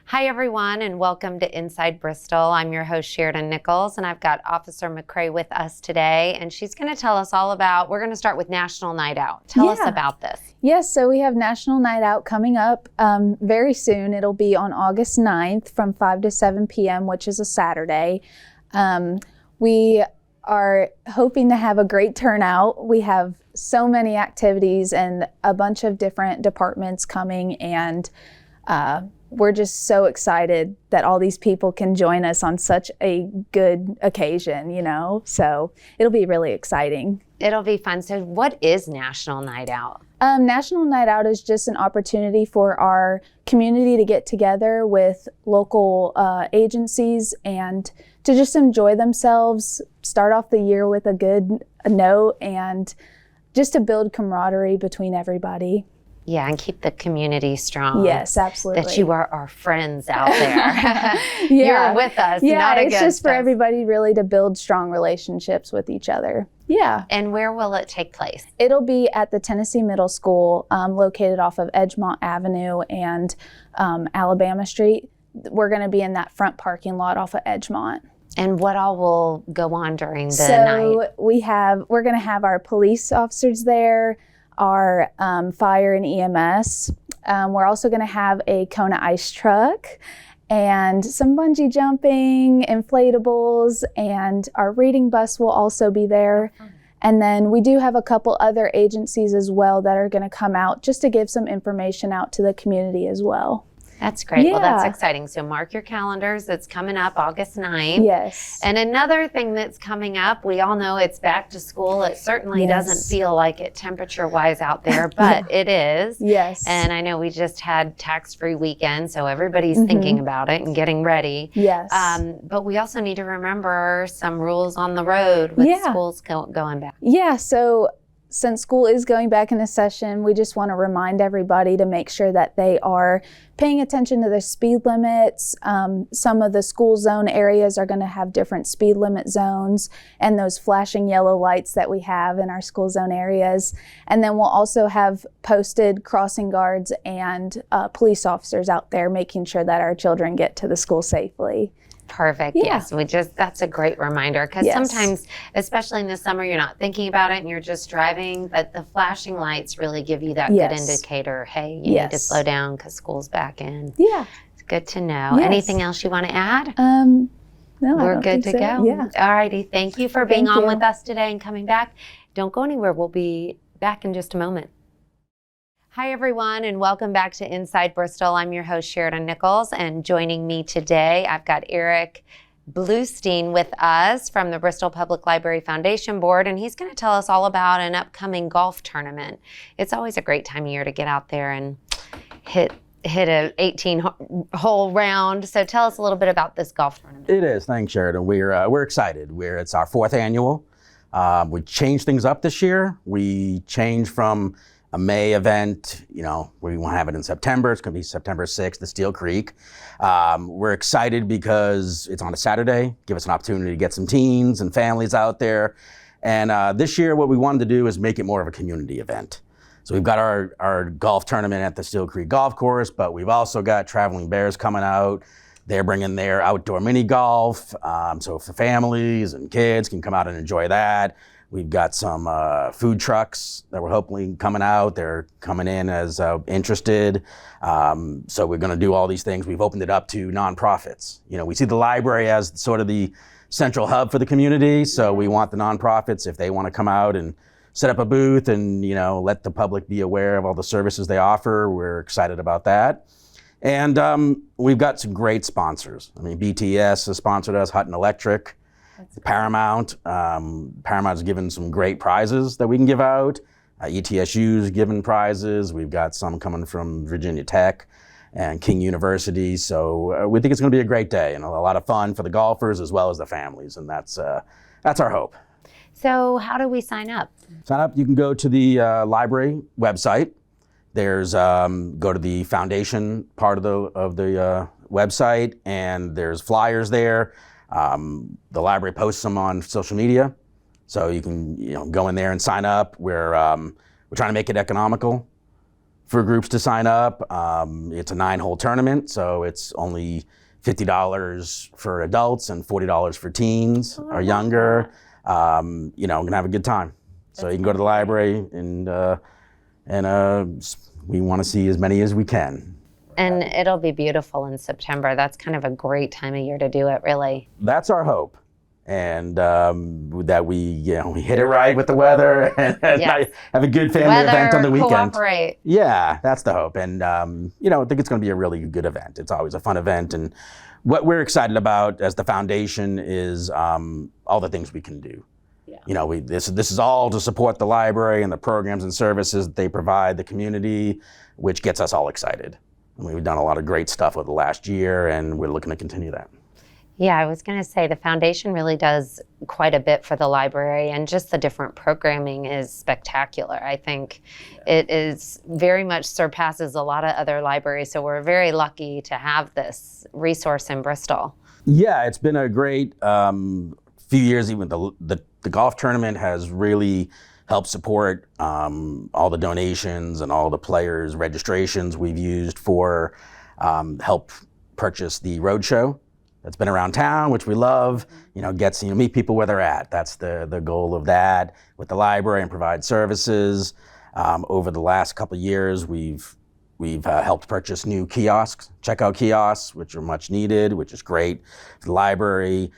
Hi, everyone, and welcome to Inside Bristol. I'm your host, Sheridan Nichols, and I've got Officer McCrae with us today, and she's going to tell us all about, we're going to start with National Night Out. Tell us about this. Yes, so we have National Night Out coming up very soon. It'll be on August 9th from 5 to 7 p.m., which is a Saturday. We are hoping to have a great turnout. We have so many activities and a bunch of different departments coming, and we're just so excited that all these people can join us on such a good occasion, you know? So it'll be really exciting. It'll be fun. So what is National Night Out? National Night Out is just an opportunity for our community to get together with local agencies and to just enjoy themselves, start off the year with a good note, and just to build camaraderie between everybody. Yeah, and keep the community strong. Yes, absolutely. That you are our friends out there. You're with us, not against us. It's just for everybody really to build strong relationships with each other. Yeah. And where will it take place? It'll be at the Tennessee Middle School, located off of Edgemont Avenue and Alabama Street. We're going to be in that front parking lot off of Edgemont. And what all will go on during the night? We're going to have our police officers there, our fire and EMS. We're also going to have a Kona ice truck and some bungee jumping, inflatables, and our reading bus will also be there. And then we do have a couple other agencies as well that are going to come out just to give some information out to the community as well. That's great. Yeah. Well, that's exciting. So mark your calendars. It's coming up August 9th. Yes. And another thing that's coming up, we all know it's back to school. It certainly doesn't feel like it temperature-wise out there, but it is. Yes. And I know we just had tax-free weekend, so everybody's thinking about it and getting ready. Yes. But we also need to remember some rules on the road with schools going back. Yeah, so since school is going back into session, we just want to remind everybody to make sure that they are paying attention to the speed limits. Some of the school zone areas are going to have different speed limit zones and those flashing yellow lights that we have in our school zone areas. And then we'll also have posted crossing guards and police officers out there making sure that our children get to the school safely. Perfect. Yeah. Yes. That's a great reminder because sometimes, especially in the summer, you're not thinking about it and you're just driving, but the flashing lights really give you that good indicator. Hey, you need to slow down because school's back in. Yeah. It's good to know. Anything else you want to add? No, we're good to go. Yeah. All righty. Thank you for being on with us today and coming back. Don't go anywhere. We'll be back in just a moment. Hi, everyone, and welcome back to Inside Bristol. I'm your host, Sheridan Nichols, and joining me today, I've got Eric Bluestein with us from the Bristol Public Library Foundation Board, and he's going to tell us all about an upcoming golf tournament. It's always a great time of year to get out there and hit a 18-hole round. So tell us a little bit about this golf tournament. It is. Thanks, Sheridan. We're excited. It's our 4th annual. We changed things up this year. We changed from a May event, we want to have it in September. It's going to be September 6th at Steel Creek. We're excited because it's on a Saturday, give us an opportunity to get some teens and families out there. And this year, what we wanted to do is make it more of a community event. So we've got our golf tournament at the Steel Creek Golf Course, but we've also got Traveling Bears coming out. They're bringing their outdoor mini golf, so for families and kids can come out and enjoy that. We've got some food trucks that we're hopefully coming out. They're coming in as interested. So we're going to do all these things. We've opened it up to nonprofits. We see the library as sort of the central hub for the community. So we want the nonprofits, if they want to come out and set up a booth and, let the public be aware of all the services they offer. We're excited about that. And we've got some great sponsors. BTS has sponsored us, Hutton Electric. Paramount. Paramount's given some great prizes that we can give out. ETSU's given prizes. We've got some coming from Virginia Tech and King University. So we think it's going to be a great day and a lot of fun for the golfers as well as the families. And that's our hope. So how do we sign up? Sign up. You can go to the library website. There's go to the foundation part of the website, and there's flyers there. The library posts them on social media, so you can go in there and sign up. We're trying to make it economical for groups to sign up. It's a 9-hole tournament, so it's only $50 for adults and $40 for teens or younger. We're gonna have a good time. So you can go to the library and we want to see as many as we can. And it'll be beautiful in September. That's kind of a great time of year to do it, really. That's our hope. And that we hit it right with the weather and Yes. have a good family event on the weekend. Cooperate. Yeah, that's the hope. And, I think it's going to be a really good event. It's always a fun event. And what we're excited about as the foundation is all the things we can do. Yeah. This is all to support the library and the programs and services that they provide the community, which gets us all excited. I mean, we've done a lot of great stuff over the last year, and we're looking to continue that. Yeah, I was going to say the foundation really does quite a bit for the library, and just the different programming is spectacular. I think it is very much surpasses a lot of other libraries, so we're very lucky to have this resource in Bristol. Yeah, it's been a great few years. Even the golf tournament has really helped support all the donations and all the players' registrations we've used for help purchase the roadshow that's been around town, which we love. Gets meet people where they're at. That's the goal of that with the library and provide services. Over the last couple of years, we've helped purchase new kiosks, checkout kiosks, which are much needed, which is great for the library.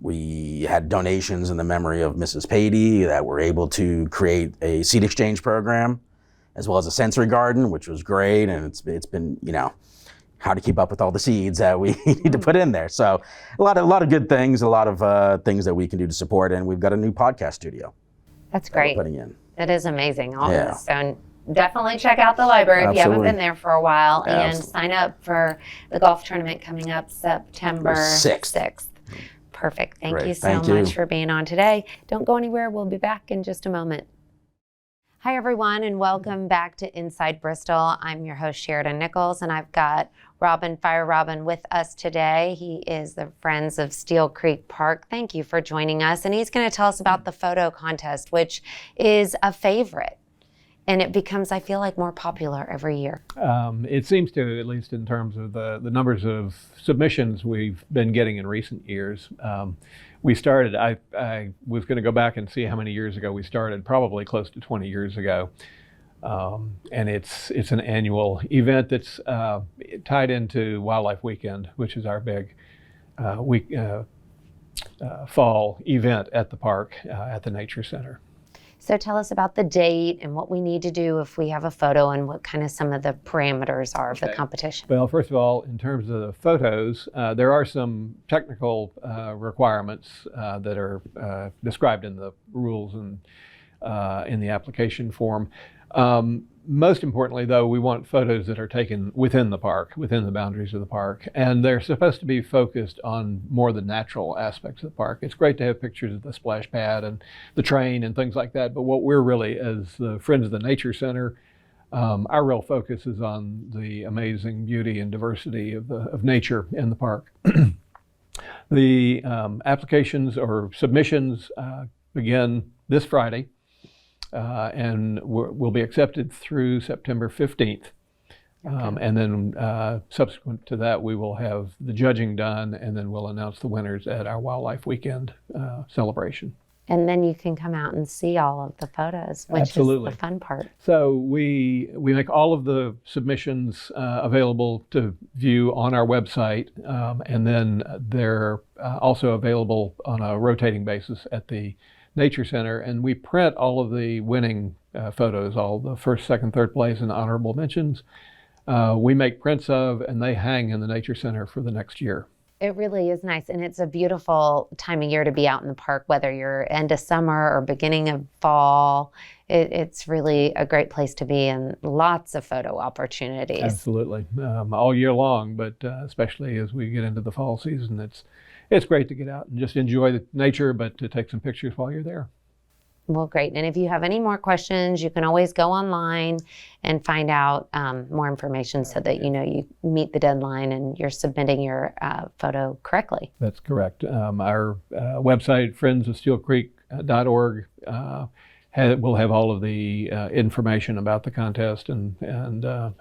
We had donations in the memory of Mrs. Patey that were able to create a seed exchange program, as well as a sensory garden, which was great. And it's been, how to keep up with all the seeds that we need to put in there. So a lot of good things, a lot of things that we can do to support. And we've got a new podcast studio. That's great. That we're putting in. It is amazing. All this. So definitely check out the library if you haven't been there for a while. And sign up for the golf tournament coming up September 6th. Perfect. Thank you so much for being on today. Don't go anywhere. We'll be back in just a moment. Hi, everyone, and welcome back to Inside Bristol. I'm your host, Sheridan Nichols, and I've got Fire Robin with us today. He is the Friends of Steel Creek Park. Thank you for joining us. And he's going to tell us about the photo contest, which is a favorite. And it becomes, I feel like, more popular every year. It seems to, at least in terms of the numbers of submissions we've been getting in recent years. We started, I was going to go back and see how many years ago we started, probably close to 20 years ago. And it's an annual event that's tied into Wildlife Weekend, which is our big fall event at the park, at the Nature Center. So tell us about the date and what we need to do if we have a photo and what kind of some of the parameters are of the competition. Well, first of all, in terms of the photos, there are some technical requirements that are described in the rules and in the application form. Most importantly, though, we want photos that are taken within the park, within the boundaries of the park, and they're supposed to be focused on more the natural aspects of the park. It's great to have pictures of the splash pad and the train and things like that, but what we're really, as the Friends of the Nature Center, our real focus is on the amazing beauty and diversity of nature in the park. The applications or submissions begin this Friday. And will be accepted through September 15th. And then subsequent to that, we will have the judging done, and then we'll announce the winners at our Wildlife Weekend celebration. And then you can come out and see all of the photos, which is the fun part. So we make all of the submissions available to view on our website, and then they're also available on a rotating basis at the Nature Center, and we print all of the winning photos, all the first, second, third place, and honorable mentions. We make prints of, and they hang in the Nature Center for the next year. It really is nice, and it's a beautiful time of year to be out in the park, whether you're end of summer or beginning of fall. It's really a great place to be, and lots of photo opportunities. Absolutely, all year long, but especially as we get into the fall season, it's great to get out and just enjoy the nature, but to take some pictures while you're there. Well, great. And if you have any more questions, you can always go online and find out more information so that you meet the deadline and you're submitting your photo correctly. That's correct. Our website, friendsofsteelcreek.org, we'll have all of the information about the contest and the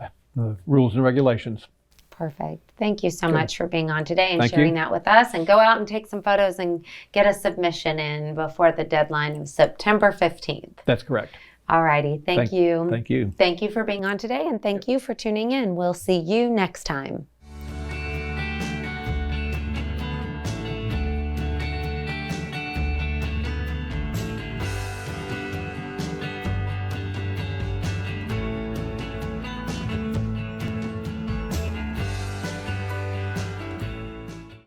rules and regulations. Perfect. Thank you so Good. much for being on today and Thank sharing you. that with us. And go out and take some photos and get a submission in before the deadline of September 15th. That's correct. All righty. Thank you. Thank you. Thank you for being on today, and thank you for tuning in. We'll see you next time.